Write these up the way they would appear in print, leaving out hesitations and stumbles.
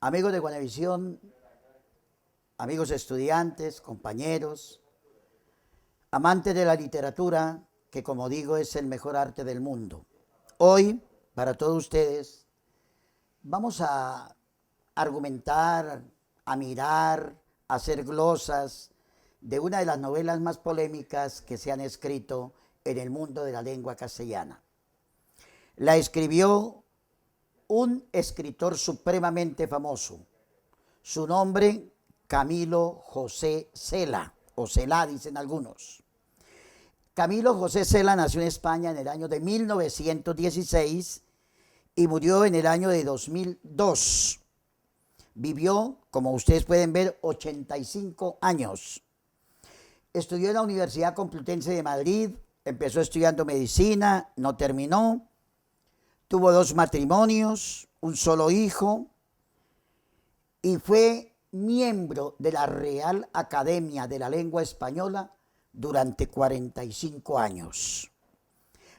Amigos de Guanevisión, amigos estudiantes, compañeros, amantes de la literatura, que como digo es el mejor arte del mundo. Hoy, para todos ustedes, vamos a argumentar, a mirar, a hacer glosas de una de las novelas más polémicas que se han escrito en el mundo de la lengua castellana. La escribió un escritor supremamente famoso. Su nombre, Camilo José Cela, o Cela dicen algunos. Camilo José Cela nació en España en el año de 1916 y murió en el año de 2002. Vivió, como ustedes pueden ver, 85 años. Estudió en la Universidad Complutense de Madrid, empezó estudiando medicina, no terminó. Tuvo 2 matrimonios, un solo hijo y fue miembro de la Real Academia de la Lengua Española durante 45 años.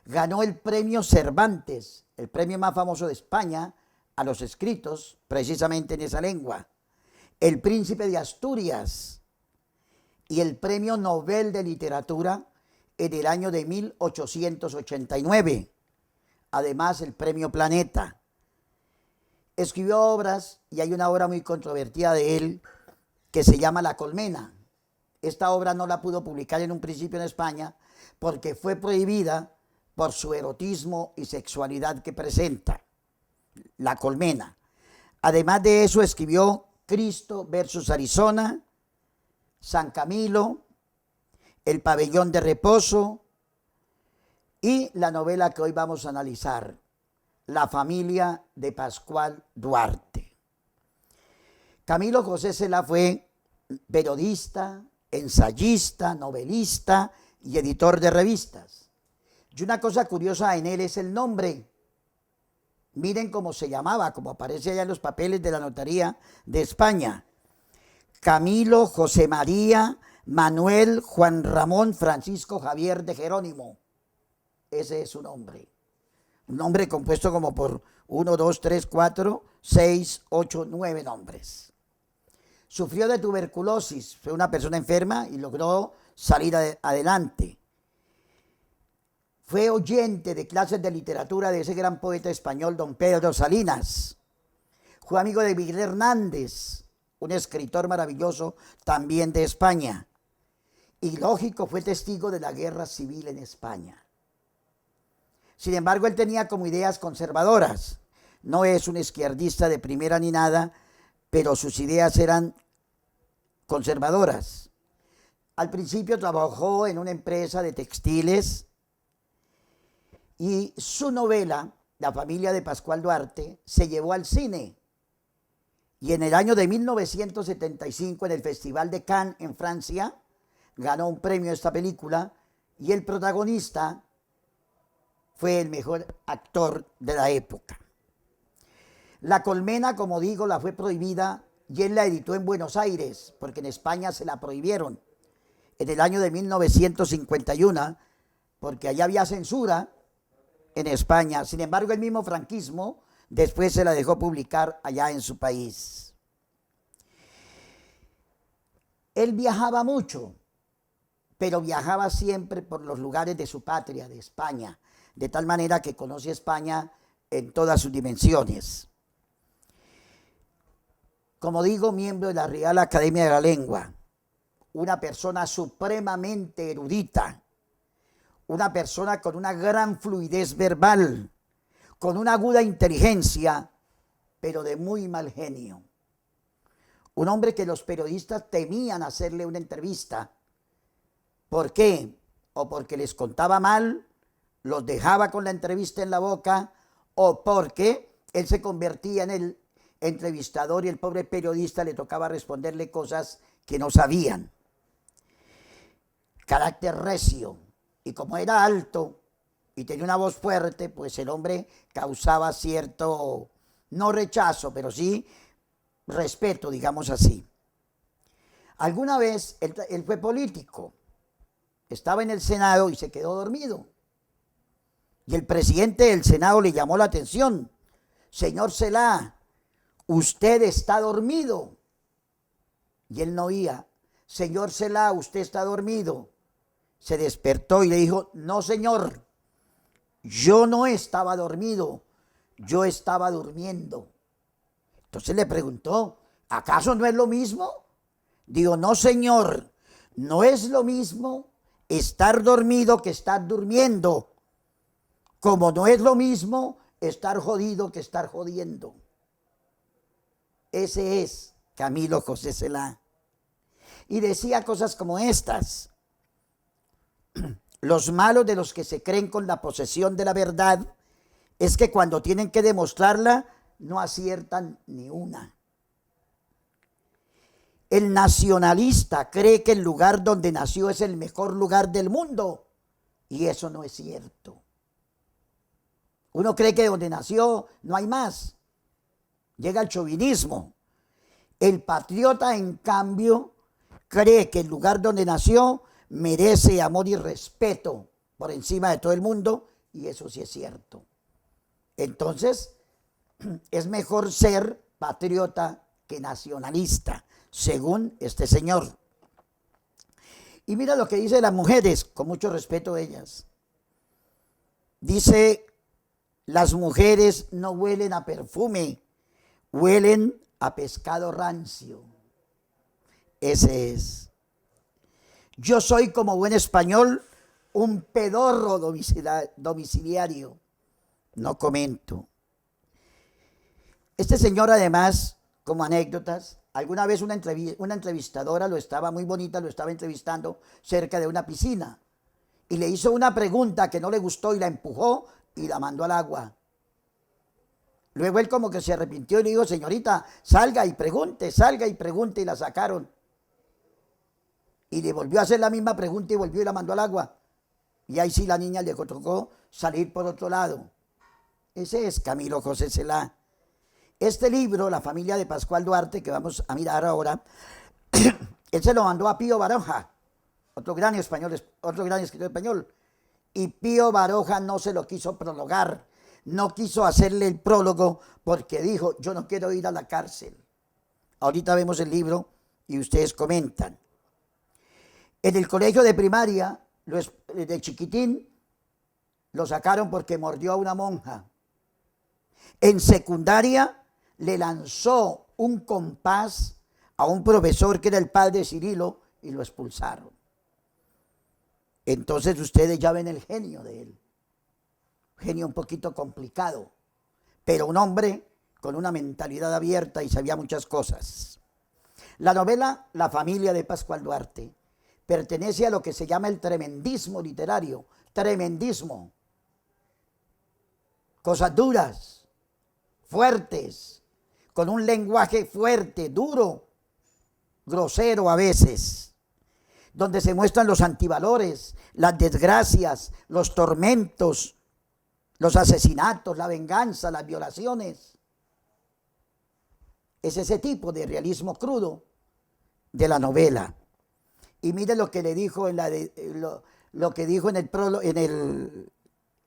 Ganó el premio Cervantes, el premio más famoso de España, a los escritos precisamente en esa lengua, el Príncipe de Asturias y el premio Nobel de Literatura en el año de 1889. Además, el premio Planeta. Escribió obras, y hay una obra muy controvertida de él que se llama La Colmena. Esta obra no la pudo publicar en un principio en España porque fue prohibida por su erotismo y sexualidad que presenta. La Colmena. Además de eso, escribió Cristo versus Arizona, San Camilo, El Pabellón de Reposo y la novela que hoy vamos a analizar, La familia de Pascual Duarte. Camilo José Cela fue periodista, ensayista, novelista y editor de revistas. Y una cosa curiosa en él es el nombre. Miren cómo se llamaba, como aparece allá en los papeles de la Notaría de España. Camilo José María Manuel Juan Ramón Francisco Javier de Jerónimo. Ese es su nombre. Un nombre compuesto como por 1, 2, 3, 4, 6, 8, 9 nombres. Sufrió de tuberculosis, fue una persona enferma y logró salir adelante. Fue oyente de clases de literatura de ese gran poeta español, don Pedro Salinas. Fue amigo de Miguel Hernández, un escritor maravilloso también de España. Y lógico, fue testigo de la guerra civil en España. Sin embargo, él tenía como ideas conservadoras. No es un izquierdista de primera ni nada, pero sus ideas eran conservadoras. Al principio trabajó en una empresa de textiles y su novela, La familia de Pascual Duarte, se llevó al cine. Y en el año de 1975, en el Festival de Cannes, en Francia, ganó un premio esta película y el protagonista fue el mejor actor de la época. La Colmena, como digo, la fue prohibida y él la editó en Buenos Aires, porque en España se la prohibieron en el año de 1951, porque allá había censura en España. Sin embargo, el mismo franquismo después se la dejó publicar allá en su país. Él viajaba mucho, pero viajaba siempre por los lugares de su patria, de España, de tal manera que conoce España en todas sus dimensiones. Como digo, miembro de la Real Academia de la Lengua, una persona supremamente erudita, una persona con una gran fluidez verbal, con una aguda inteligencia, pero de muy mal genio. Un hombre que los periodistas temían hacerle una entrevista. ¿Por qué? O porque les contaba mal, los dejaba con la entrevista en la boca, o porque él se convertía en el entrevistador y el pobre periodista le tocaba responderle cosas que no sabían. Carácter recio, y como era alto y tenía una voz fuerte, pues el hombre causaba cierto, no rechazo, pero sí respeto, digamos así. Alguna vez él fue político, estaba en el Senado y se quedó dormido. Y el presidente del Senado le llamó la atención. Señor Cela, usted está dormido. Y él no oía. Señor Selah, usted está dormido. Se despertó y le dijo, no señor, yo no estaba dormido, yo estaba durmiendo. Entonces le preguntó, ¿acaso no es lo mismo? Digo, no señor, no es lo mismo estar dormido que estar durmiendo, como no es lo mismo estar jodido que estar jodiendo. Ese es Camilo José Cela. Y decía cosas como estas: los malos de los que se creen con la posesión de la verdad es que cuando tienen que demostrarla no aciertan ni una. El nacionalista cree que el lugar donde nació es el mejor lugar del mundo, y eso no es cierto. Uno cree que donde nació no hay más. Llega el chauvinismo. El patriota, en cambio, cree que el lugar donde nació merece amor y respeto por encima de todo el mundo, y eso sí es cierto. Entonces, es mejor ser patriota que nacionalista, según este señor. Y mira lo que dice las mujeres, con mucho respeto a ellas. Dice, las mujeres no huelen a perfume, huelen a pescado rancio. Ese es. Yo soy, como buen español, un pedorro domiciliario. No comento. Este señor, además, como anécdotas, alguna vez una entrevistadora muy bonita, lo estaba entrevistando cerca de una piscina y le hizo una pregunta que no le gustó y la empujó y la mandó al agua. Luego él como que se arrepintió y le dijo, señorita, salga y pregunte, y la sacaron. Y le volvió a hacer la misma pregunta y volvió y la mandó al agua. Y ahí sí la niña le tocó salir por otro lado. Ese es Camilo José Cela. Este libro, La familia de Pascual Duarte, que vamos a mirar ahora, él se lo mandó a Pío Baroja, otro gran escritor español. Y Pío Baroja no se lo quiso prologar, no quiso hacerle el prólogo porque dijo, yo no quiero ir a la cárcel. Ahorita vemos el libro y ustedes comentan. En el colegio de primaria, de chiquitín, lo sacaron porque mordió a una monja. En secundaria le lanzó un compás a un profesor que era el padre Cirilo y lo expulsaron. Entonces ustedes ya ven el genio de él. Genio un poquito complicado, pero un hombre con una mentalidad abierta y sabía muchas cosas. La novela La familia de Pascual Duarte pertenece a lo que se llama el tremendismo literario. Tremendismo. Cosas duras, fuertes, con un lenguaje fuerte, duro, grosero a veces, donde se muestran los antivalores, las desgracias, los tormentos, los asesinatos, la venganza, las violaciones. Es ese tipo de realismo crudo de la novela. Y mire lo que le dijo lo que dijo en el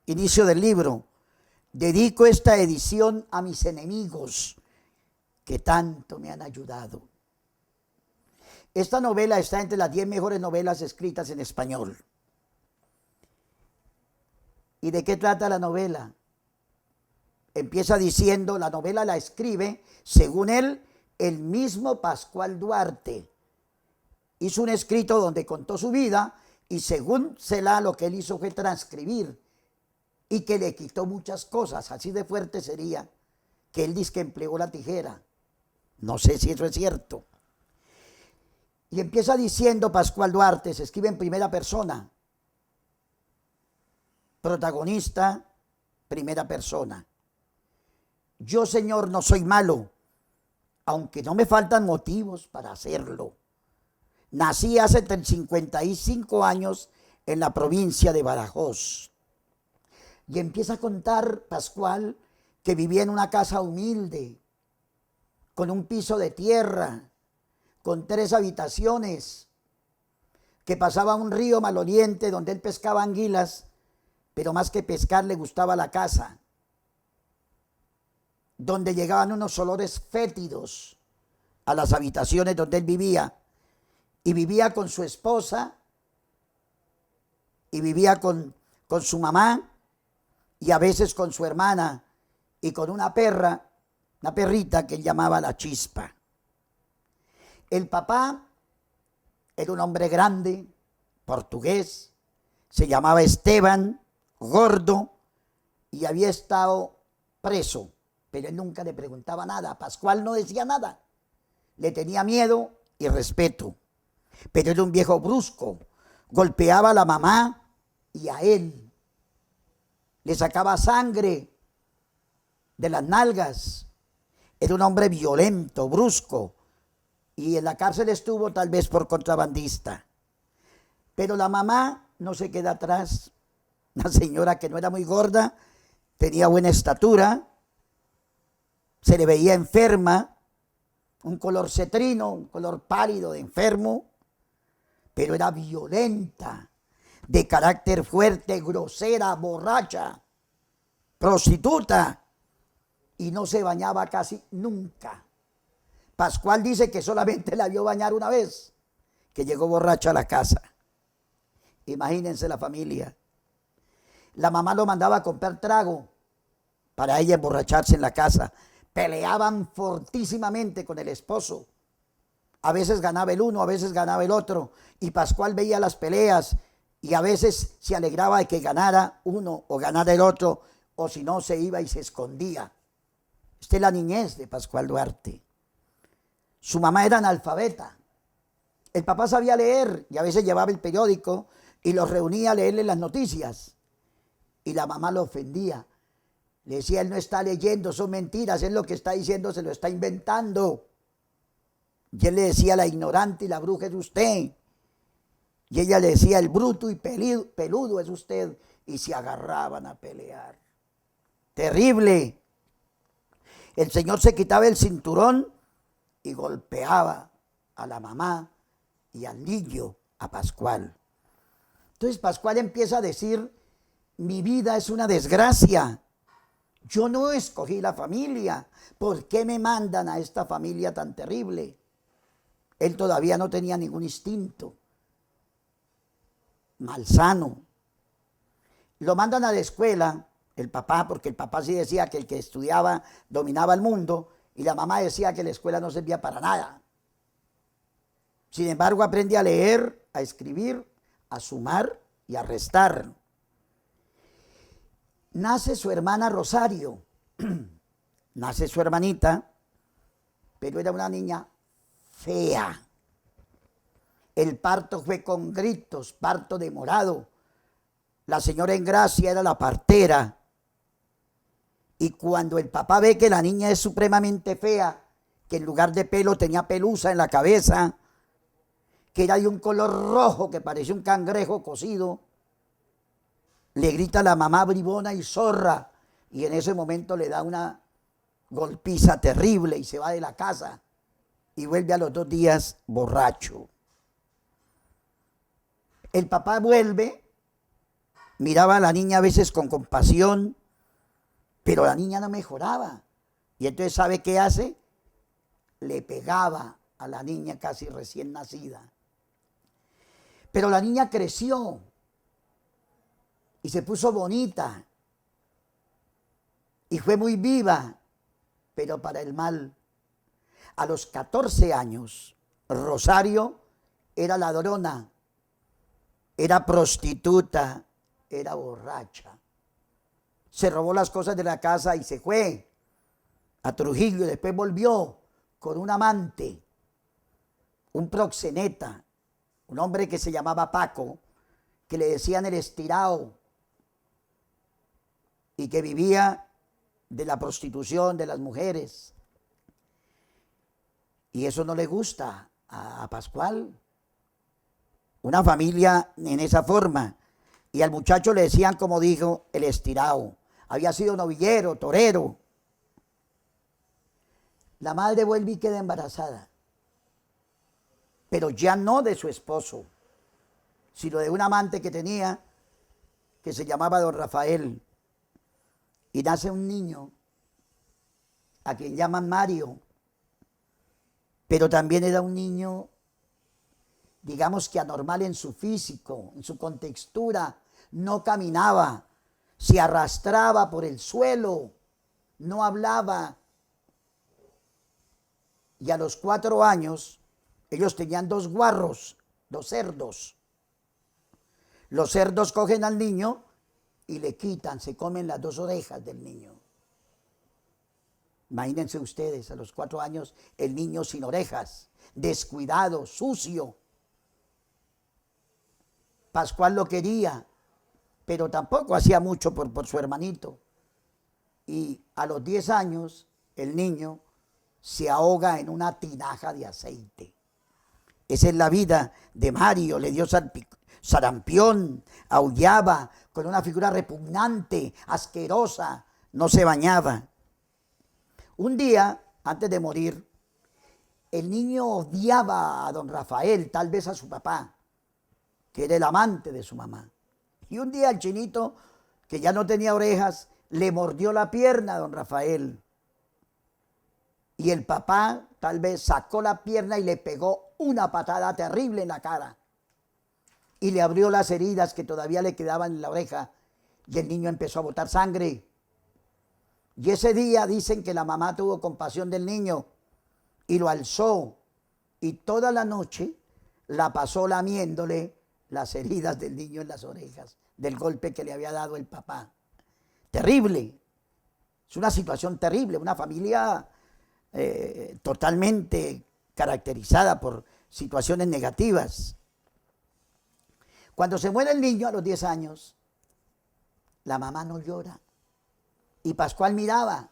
inicio del libro. Dedico esta edición a mis enemigos que tanto me han ayudado. Esta novela está entre las 10 mejores novelas escritas en español. ¿Y de qué trata la novela? Empieza diciendo, la novela la escribe, según él, el mismo Pascual Duarte. Hizo un escrito donde contó su vida y según Cela lo que él hizo fue transcribir y que le quitó muchas cosas. Así de fuerte sería que él dice que empleó la tijera. No sé si eso es cierto. Y empieza diciendo Pascual Duarte, se escribe en primera persona. Protagonista, primera persona. Yo, Señor, no soy malo, aunque no me faltan motivos para hacerlo. Nací hace 55 años en la provincia de Badajoz. Y empieza a contar Pascual que vivía en una casa humilde, con un piso de tierra, con 3 habitaciones, que pasaba un río maloliente donde él pescaba anguilas, pero más que pescar le gustaba la caza. donde llegaban unos olores fétidos a las habitaciones donde él vivía. Y vivía con su esposa, y vivía con su mamá, y a veces con su hermana, y con una perrita que él llamaba la Chispa. El papá era un hombre grande, portugués, se llamaba Esteban, gordo, y había estado preso, pero él nunca le preguntaba nada. Pascual no decía nada, le tenía miedo y respeto, pero era un viejo brusco, golpeaba a la mamá y a él, le sacaba sangre de las nalgas, era un hombre violento, brusco, y en la cárcel estuvo tal vez por contrabandista. Pero la mamá no se queda atrás, una señora que no era muy gorda, tenía buena estatura, se le veía enferma, un color cetrino, un color pálido de enfermo, pero era violenta, de carácter fuerte, grosera, borracha, prostituta, y no se bañaba casi nunca. Pascual dice que solamente la vio bañar una vez, que llegó borracha a la casa. Imagínense la familia. La mamá lo mandaba a comprar trago para ella emborracharse en la casa. Peleaban fortísimamente con el esposo. A veces ganaba el uno, a veces ganaba el otro. Y Pascual veía las peleas y a veces se alegraba de que ganara uno o ganara el otro, o si no se iba y se escondía. Esta es la niñez de Pascual Duarte. Su mamá era analfabeta. El papá sabía leer y a veces llevaba el periódico y los reunía a leerle las noticias. Y la mamá lo ofendía. Le decía, él no está leyendo, son mentiras, él lo que está diciendo se lo está inventando. Y él le decía, la ignorante y la bruja es usted. Y ella le decía, el bruto y peludo es usted. Y se agarraban a pelear. Terrible. El Señor se quitaba el cinturón y golpeaba a la mamá y al niño, a Pascual. Entonces Pascual empieza a decir, mi vida es una desgracia. Yo no escogí la familia. ¿Por qué me mandan a esta familia tan terrible? Él todavía no tenía ningún instinto malsano. Lo mandan a la escuela, el papá, porque el papá sí decía que el que estudiaba dominaba el mundo, y la mamá decía que la escuela no servía para nada. Sin embargo, aprende a leer, a escribir, a sumar y a restar. Nace su hermana Rosario, nace su hermanita, pero era una niña fea. El parto fue con gritos, parto demorado. La señora Engracia era la partera. Y cuando el papá ve que la niña es supremamente fea, que en lugar de pelo tenía pelusa en la cabeza, que era de un color rojo que parecía un cangrejo cocido, le grita a la mamá bribona y zorra, y en ese momento le da una golpiza terrible y se va de la casa y vuelve a los 2 días borracho. El papá vuelve, miraba a la niña a veces con compasión, pero la niña no mejoraba. Y entonces, ¿sabe qué hace? Le pegaba a la niña casi recién nacida. Pero la niña creció y se puso bonita y fue muy viva, pero para el mal. A los 14 años, Rosario era ladrona, era prostituta, era borracha. Se robó las cosas de la casa y se fue a Trujillo y después volvió con un amante, un proxeneta, un hombre que se llamaba Paco, que le decían el estirao y que vivía de la prostitución de las mujeres. Y eso no le gusta a Pascual. Una familia en esa forma. Y al muchacho le decían, como dijo, el estirao. Había sido novillero, torero. La madre vuelve y queda embarazada. Pero ya no de su esposo, sino de un amante que tenía, que se llamaba don Rafael. Y nace un niño a quien llaman Mario, pero también era un niño, digamos que anormal en su físico, en su contextura, no caminaba, se arrastraba por el suelo, no hablaba. Y a los 4 años, ellos tenían 2 guarros, 2 cerdos. Los cerdos cogen al niño y le quitan, se comen las 2 orejas del niño. Imagínense ustedes, a los 4 años, el niño sin orejas, descuidado, sucio. Pascual lo quería, pero tampoco hacía mucho por su hermanito. Y a los 10 años, el niño se ahoga en una tinaja de aceite. Esa es la vida de Mario. Le dio sarampión, aullaba, con una figura repugnante, asquerosa, no se bañaba. Un día, antes de morir, el niño odiaba a don Rafael, tal vez a su papá, que era el amante de su mamá. Y un día el chinito, que ya no tenía orejas, le mordió la pierna a don Rafael. Y el papá tal vez sacó la pierna y le pegó una patada terrible en la cara. Y le abrió las heridas que todavía le quedaban en la oreja. Y el niño empezó a botar sangre. Y ese día dicen que la mamá tuvo compasión del niño y lo alzó. Y toda la noche la pasó lamiéndole las heridas del niño en las orejas, del golpe que le había dado el papá. Terrible. Es una situación terrible, una familia totalmente caracterizada por situaciones negativas. Cuando se muere el niño a los 10 años, la mamá no llora. Y Pascual miraba,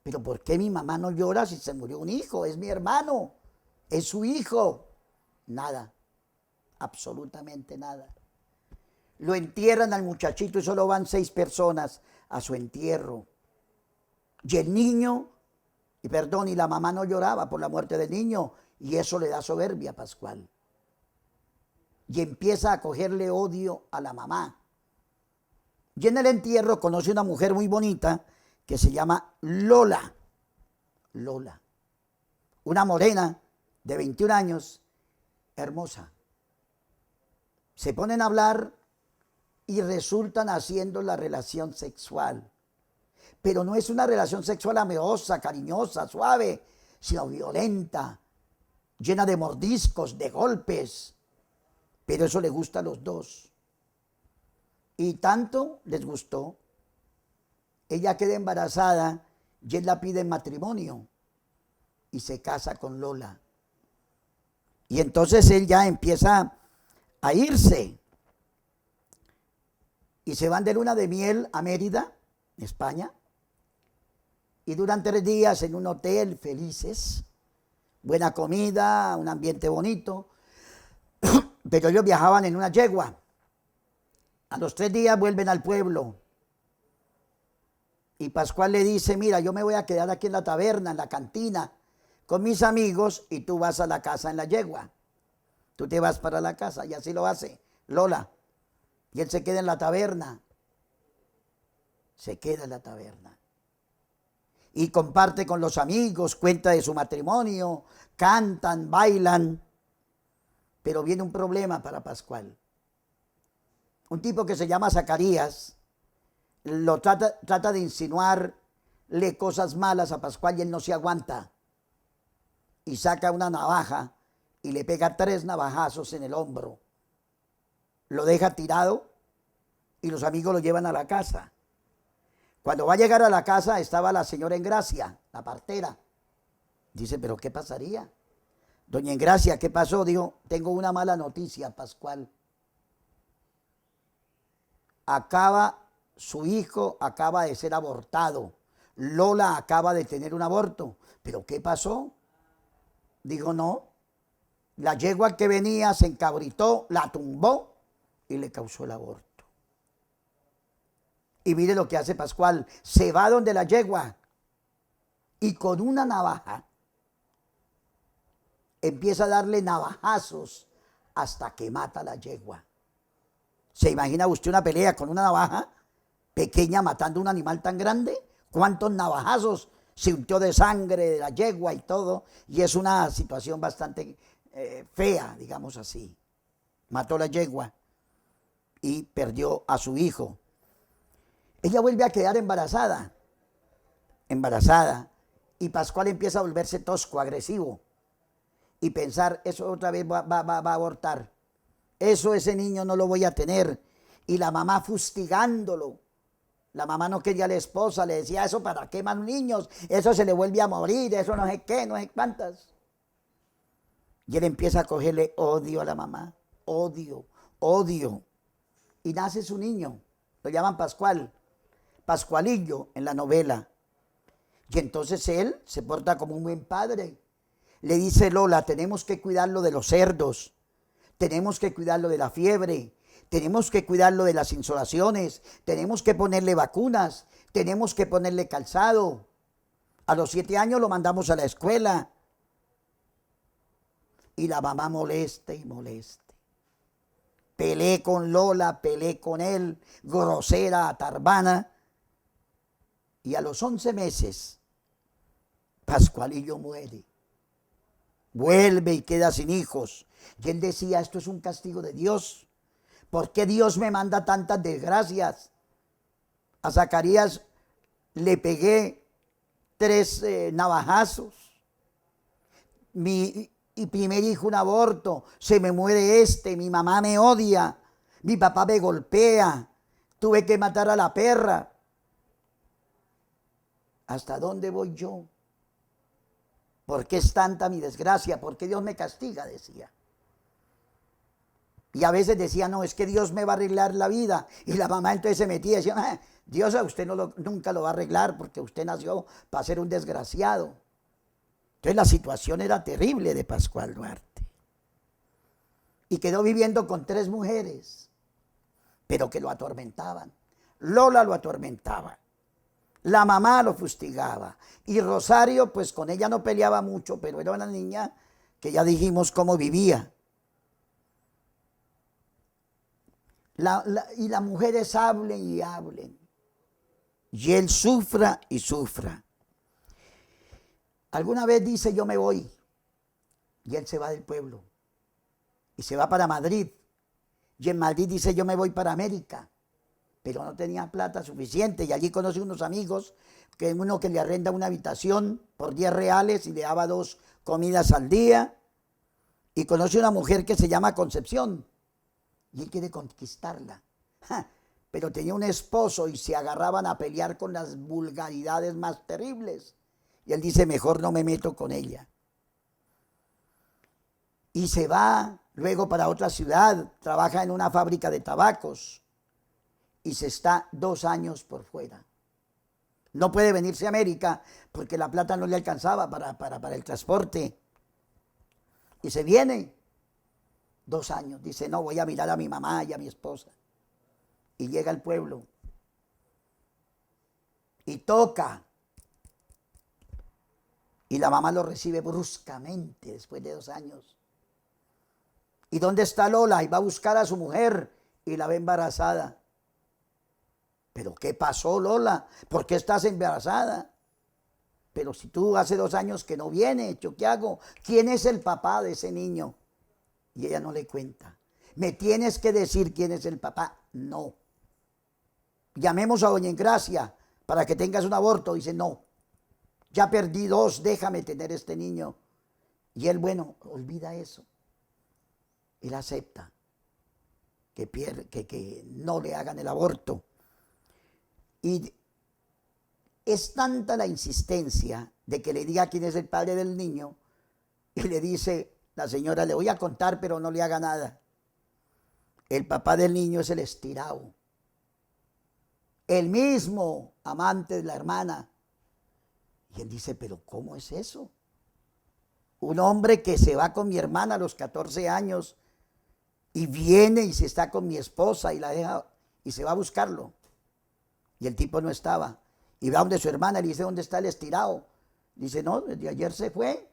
pero ¿por qué mi mamá no llora si se murió un hijo? Es mi hermano, es su hijo. Nada, absolutamente nada. Lo entierran al muchachito y solo van 6 personas a su entierro. Y el niño, y la mamá no lloraba por la muerte del niño, y eso le da soberbia a Pascual. Y empieza a cogerle odio a la mamá. Y en el entierro conoce una mujer muy bonita que se llama Lola. Lola. Una morena de 21 años, hermosa. Se ponen a hablar y resultan haciendo la relación sexual. Pero no es una relación sexual amorosa, cariñosa, suave, sino violenta, llena de mordiscos, de golpes. Pero eso le gusta a los dos. Y tanto les gustó, ella queda embarazada y él la pide en matrimonio y se casa con Lola. Y entonces él ya empieza a irse. Y se van de luna de miel a Mérida, España. Y duran 3 días en un hotel felices. Buena comida, un ambiente bonito. Pero ellos viajaban en una yegua. A los 3 días vuelven al pueblo. Y Pascual le dice, mira, yo me voy a quedar aquí en la taberna, en la cantina, con mis amigos, y tú vas a la casa en la yegua. Tú te vas para la casa, y así lo hace Lola. Y él se queda en la taberna. Se queda en la taberna. Y comparte con los amigos, cuenta de su matrimonio, cantan, bailan. Pero viene un problema para Pascual. Un tipo que se llama Zacarías lo trata de insinuarle cosas malas a Pascual y él no se aguanta. Y saca una navaja y le pega 3 navajazos en el hombro. Lo deja tirado y los amigos lo llevan a la casa. Cuando va a llegar a la casa estaba la señora Engracia, la partera. Dice, ¿pero qué pasaría? Doña Engracia, ¿qué pasó? Dijo, tengo una mala noticia, Pascual. Su hijo acaba de ser abortado. Lola acaba de tener un aborto. ¿Pero qué pasó? Dijo, no. La yegua que venía se encabritó, la tumbó y le causó el aborto. Y mire lo que hace Pascual. Se va donde la yegua y con una navaja empieza a darle navajazos hasta que mata a la yegua. ¿Se imagina usted una pelea con una navaja pequeña matando a un animal tan grande? ¿Cuántos navajazos se untió de sangre de la yegua y todo, y es una situación bastante fea, digamos así. Mató la yegua y perdió a su hijo. Ella vuelve a quedar embarazada, y Pascual empieza a volverse tosco, agresivo, y pensar, eso otra vez va a abortar, eso ese niño no lo voy a tener, y la mamá fustigándolo. La mamá no quería a la esposa, le decía, eso para qué más niños, eso se le vuelve a morir, eso no sé qué, no sé cuántas. Y él empieza a cogerle odio a la mamá, odio, odio. Y nace su niño, lo llaman Pascual, Pascualillo en la novela. Y entonces él se porta como un buen padre. Le dice, Lola, tenemos que cuidarlo de los cerdos, tenemos que cuidarlo de la fiebre, tenemos que cuidarlo de las insolaciones, tenemos que ponerle vacunas, tenemos que ponerle calzado. A los 7 años lo mandamos a la escuela. Y la mamá moleste y moleste. Peleé con Lola, peleé con él, grosera, tarbana. Y a los 11 meses, Pascualillo muere. Vuelve y queda sin hijos. Y él decía, esto es un castigo de Dios. ¿Por qué Dios me manda tantas desgracias? A Zacarías le pegué 3 navajazos. Mi primer hijo un aborto. Se me muere mi mamá me odia. Mi papá me golpea. Tuve que matar a la perra. ¿Hasta dónde voy yo? ¿Por qué es tanta mi desgracia? ¿Por qué Dios me castiga? Decía. Y a veces decía, no, es que Dios me va a arreglar la vida. Y la mamá entonces se metía y decía, Dios a usted nunca lo va a arreglar porque usted nació para ser un desgraciado. Entonces la situación era terrible de Pascual Duarte. Y quedó viviendo con 3 mujeres, pero que lo atormentaban. Lola lo atormentaba. La mamá lo fustigaba. Y Rosario, pues con ella no peleaba mucho, pero era una niña que ya dijimos cómo vivía. Y las mujeres hablen y hablen. Y él sufra y sufra. Alguna vez dice, yo me voy. Y él se va del pueblo. Y se va para Madrid. Y en Madrid dice, yo me voy para América. Pero no tenía plata suficiente. Y allí conoce unos amigos, que uno que le arrenda una habitación por 10 reales y le daba 2 comidas al día. Y conoce una mujer que se llama Concepción. Y él quiere conquistarla. Pero tenía un esposo y se agarraban a pelear con las vulgaridades más terribles. Y él dice, mejor no me meto con ella. Y se va luego para otra ciudad, trabaja en una fábrica de tabacos y se está 2 años por fuera. No puede venirse a América porque la plata no le alcanzaba para el transporte. Y se viene 2 años. Dice, no, voy a mirar a mi mamá y a mi esposa. Y llega al pueblo y toca. Y la mamá lo recibe bruscamente después de 2 años. ¿Y dónde está Lola? Y va a buscar a su mujer y la ve embarazada. ¿Pero qué pasó, Lola? ¿Por qué estás embarazada? Pero si tú hace 2 años que no vienes, ¿yo qué hago? ¿Quién es el papá de ese niño? Y ella no le cuenta. ¿Me tienes que decir quién es el papá? No. Llamemos a doña Engracia para que tengas un aborto. Dice, no. Ya perdí 2, déjame tener este niño. Y él, bueno, olvida eso. Él acepta que no le hagan el aborto. Y es tanta la insistencia de que le diga quién es el padre del niño, y le dice la señora, le voy a contar, pero no le haga nada. El papá del niño es el Estirao, el mismo amante de la hermana. Y él dice, pero ¿cómo es eso? Un hombre que se va con mi hermana a los 14 años y viene y se está con mi esposa y la deja y se va a buscarlo. Y el tipo no estaba. Y va donde su hermana y le dice, ¿dónde está el Estirao? Dice, no, desde ayer se fue.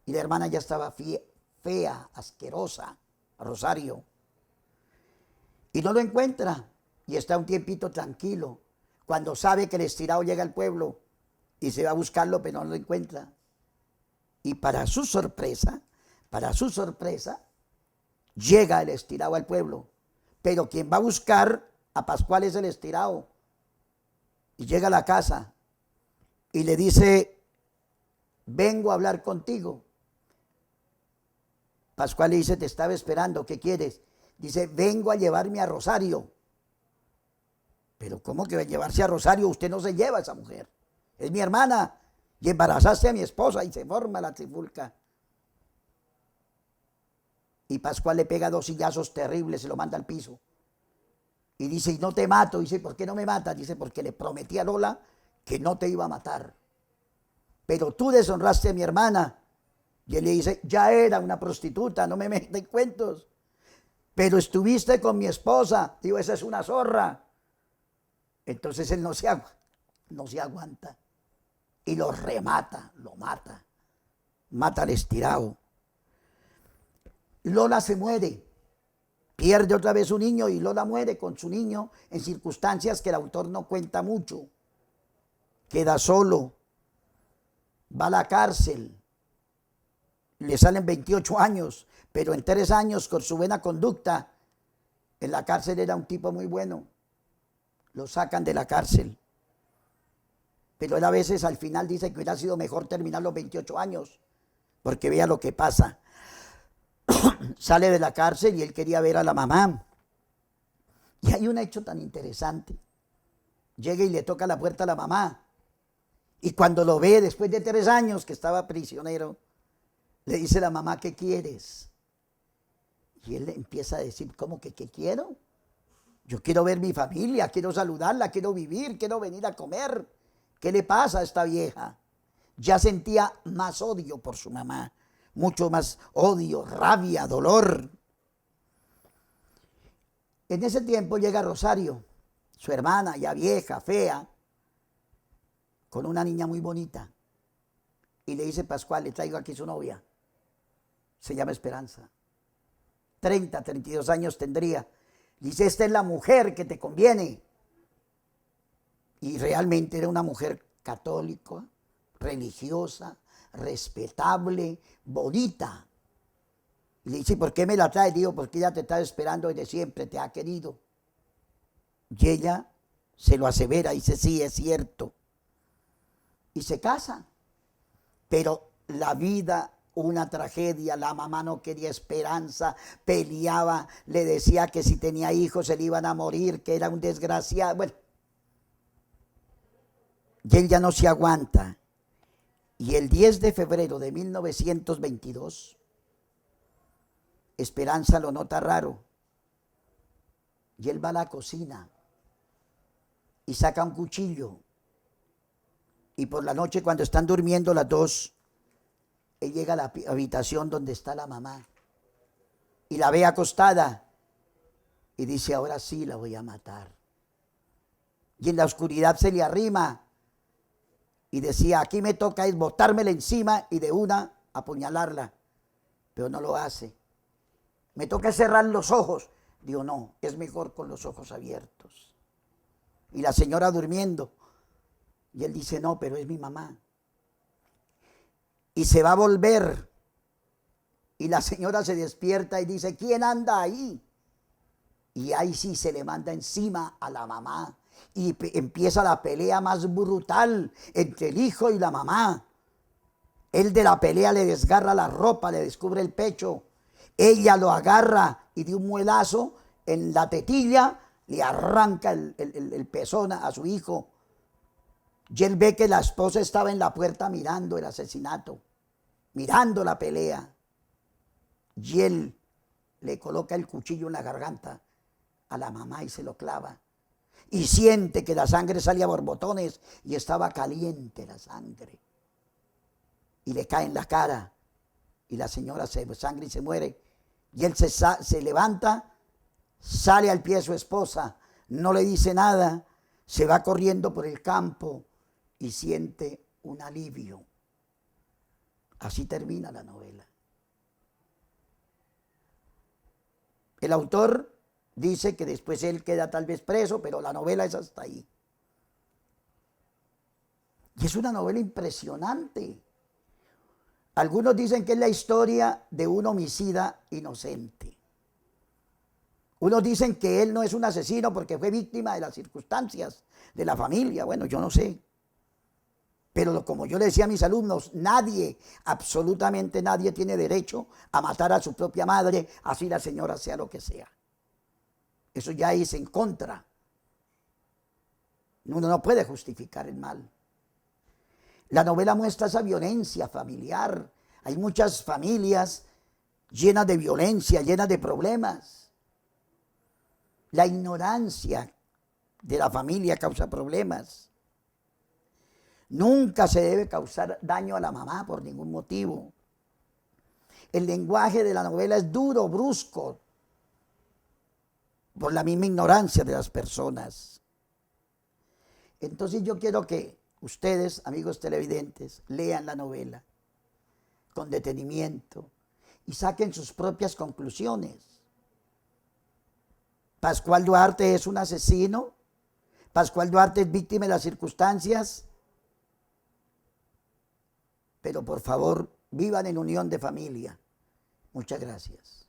Y la hermana ya estaba fea, asquerosa, Rosario. Y no lo encuentra. Y está un tiempito tranquilo. Cuando sabe que el Estirao llega al pueblo y se va a buscarlo, pero no lo encuentra. Y para su sorpresa, llega el estirado al pueblo. Pero quien va a buscar a Pascual es el estirado. Y llega a la casa y le dice, vengo a hablar contigo. Pascual le dice, te estaba esperando, ¿qué quieres? Dice, vengo a llevarme a Rosario. Pero ¿cómo que va a llevarse a Rosario? Usted no se lleva a esa mujer. Es mi hermana. Y embarazaste a mi esposa y se forma la trifulca. Y Pascual le pega 2 sillazos terribles, se lo manda al piso. Y dice, y no te mato. Dice, ¿por qué no me matas? Dice, porque le prometí a Lola que no te iba a matar. Pero tú deshonraste a mi hermana. Y él le dice, ya era una prostituta, no me metas en cuentos. Pero estuviste con mi esposa. Digo, esa es una zorra. Entonces él no se aguanta. Y lo remata, lo mata. Mata al estirado. Lola se muere. Pierde otra vez un niño y Lola muere con su niño en circunstancias que el autor no cuenta mucho. Queda solo. Va a la cárcel. Le salen 28 años, pero en 3 años con su buena conducta, en la cárcel era un tipo muy bueno. Lo sacan de la cárcel. Pero él a veces al final dice que hubiera sido mejor terminar los 28 años, porque vea lo que pasa. Sale de la cárcel y él quería ver a la mamá. Y hay un hecho tan interesante. Llega y le toca la puerta a la mamá. Y cuando lo ve después de 3 años que estaba prisionero, le dice la mamá, ¿qué quieres? Y él le empieza a decir, ¿cómo que qué quiero? Yo quiero ver mi familia, quiero saludarla, quiero vivir, quiero venir a comer. ¿Qué le pasa a esta vieja? Ya sentía más odio por su mamá, mucho más odio, rabia, dolor. En ese tiempo llega Rosario, su hermana, ya vieja, fea, con una niña muy bonita. Y le dice, Pascual, le traigo aquí su novia. Se llama Esperanza. 32 años tendría. Dice, esta es la mujer que te conviene. Y realmente era una mujer católica, religiosa, respetable, bonita. Y le dice, ¿por qué me la trae? Digo, porque ella te está esperando desde siempre, te ha querido. Y ella se lo asevera, dice, sí, es cierto. Y se casa. Pero la vida, una tragedia, la mamá no quería Esperanza, peleaba, le decía que si tenía hijos se le iban a morir, que era un desgraciado. Bueno, y él ya no se aguanta. Y el 10 de febrero de 1922, Esperanza lo nota raro. Y él va a la cocina y saca un cuchillo. Y por la noche, cuando están durmiendo las dos, él llega a la habitación donde está la mamá y la ve acostada y dice, ahora sí la voy a matar. Y en la oscuridad se le arrima y decía, aquí me toca es botármela encima y de una apuñalarla. Pero no lo hace. Me toca cerrar los ojos. Digo, no, es mejor con los ojos abiertos. Y la señora durmiendo. Y él dice, no, pero es mi mamá. Y se va a volver. Y la señora se despierta y dice, ¿quién anda ahí? Y ahí sí se le manda encima a la mamá. Y empieza la pelea más brutal entre el hijo y la mamá. Él de la pelea le desgarra la ropa, le descubre el pecho. Ella lo agarra y de un muelazo en la tetilla le arranca el pezón a su hijo. Y él ve que la esposa estaba en la puerta mirando el asesinato, mirando la pelea. Y él le coloca el cuchillo en la garganta a la mamá y se lo clava. Y siente que la sangre salía a borbotones y estaba caliente la sangre. Y le cae en la cara y la señora se sangra y se muere. Y él se levanta, sale al pie de su esposa, no le dice nada, se va corriendo por el campo y siente un alivio. Así termina la novela. El autor dice que después él queda tal vez preso, pero la novela es hasta ahí. Y es una novela impresionante. Algunos dicen que es la historia de un homicida inocente. Unos dicen que él no es un asesino porque fue víctima de las circunstancias de la familia. Bueno, yo no sé. Pero como yo le decía a mis alumnos, nadie, absolutamente nadie tiene derecho a matar a su propia madre, así la señora sea lo que sea. Eso ya es en contra. Uno no puede justificar el mal. La novela muestra esa violencia familiar. Hay muchas familias llenas de violencia, llenas de problemas. La ignorancia de la familia causa problemas. Nunca se debe causar daño a la mamá por ningún motivo. El lenguaje de la novela es duro, brusco, por la misma ignorancia de las personas. Entonces yo quiero que ustedes, amigos televidentes, lean la novela con detenimiento y saquen sus propias conclusiones. Pascual Duarte es un asesino. Pascual Duarte es víctima de las circunstancias. Pero por favor, vivan en unión de familia. Muchas gracias.